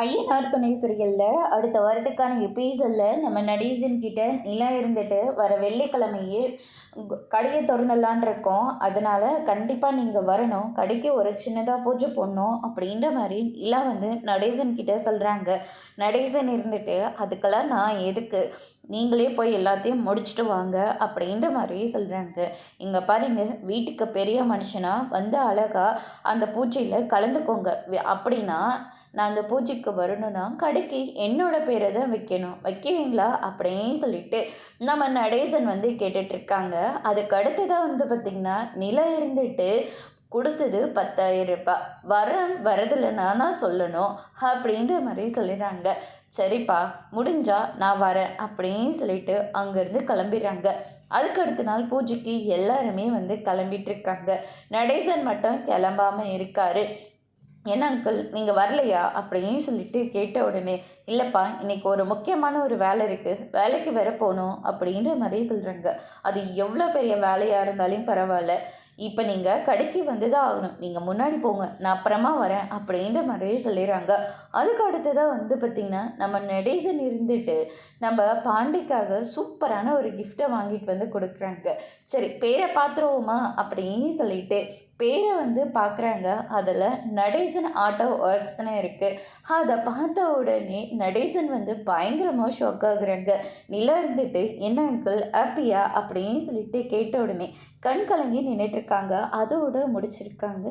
ஐயனார் துணை சீரியலில் அடுத்த வாரத்துக்கான எபிசோடில் நம்ம நடேசன் கிட்ட நிலா இருந்துட்டு வர வெள்ளிக்கிழமையே கடையை திறந்துடலான் இருக்கோம். அதனால் கண்டிப்பாக நீங்கள் வரணும், கடைக்கு ஒரு சின்னதாக பூஜை போடணும் அப்படின்ற மாதிரி நிலா நடேசன் கிட்ட சொல்கிறாங்க. நடேசன் இருந்துட்டு அதுக்கெல்லாம் நான் எதுக்கு, நீங்களே போய் எல்லாத்தையும் முடிச்சுட்டு வாங்க அப்படின்ற மாதிரி சொல்கிறாங்க. இங்கே பாருங்க, வீட்டுக்கு பெரிய மனுஷனாக அழகாக அந்த பூஜையில் கலந்துக்கோங்க. அப்படின்னா நான் அந்த பூஜைக்கு வரணும்னா கடைக்கு என்னோட பேரை தான் வைக்கணும், வைக்குவீங்களா அப்படின்னு சொல்லிட்டு நம்ம நடேசன் கேட்டுட்ருக்காங்க. அதுக்கு அடுத்ததாக பார்த்திங்கன்னா நிலை இருந்துட்டு கொடுத்தது 10,000 ரூபாய் வரதில்லை நானா சொல்லணும் அப்படின்ற மாதிரி சொல்லிடுறாங்க. சரிப்பா, முடிஞ்சா நான் வரேன் அப்படின்னு சொல்லிட்டு அங்கேருந்து கிளம்பிடுறாங்க. அதுக்கு அடுத்த நாள் பூஜைக்கு எல்லாருமே கிளம்பிட்டு இருக்காங்க. நடேசன் மட்டும் கிளம்பாமல் இருக்காரு. என்ன அங்கிள் நீங்கள் வரலையா அப்படின்னு சொல்லிட்டு கேட்ட உடனே, இல்லைப்பா இன்றைக்கி ஒரு முக்கியமான ஒரு வேலை இருக்குது, வேலைக்கு வேற போகணும் அப்படின்ற மாதிரி சொல்கிறாங்க. அது எவ்வளோ பெரிய வேலையாக இருந்தாலும் பரவாயில்ல, இப்போ நீங்கள் கடைக்கு தான் ஆகணும், நீங்கள் முன்னாடி போங்க, நான் அப்புறமா வரேன் அப்படின்ற மாதிரியே சொல்லிடுறாங்க. அதுக்கு அடுத்ததாக பார்த்திங்கன்னா நம்ம நடேசன் இருந்துட்டு நம்ம பாண்டிக்காக சூப்பரான ஒரு கிஃப்டை வாங்கிட்டு கொடுக்குறாங்க. சரி பேரை பார்த்துருவோமா அப்படின்னு சொல்லிட்டு பேரை பார்க்குறாங்க. அதில் நடேசன் ஆட்டோ ஒர்க்ஸ்னு இருக்குது. அதை பார்த்த உடனே நடேசன் பயங்கரமாக ஷாக் ஆகுறாங்க. நிலா இருந்துட்டு என்ன அங்கிள் ஹாப்பியா அப்படின்னு சொல்லிட்டு கேட்ட உடனே கண் கலங்கி நின்றுட்டுருக்காங்க. அதோடு முடிச்சிருக்காங்க.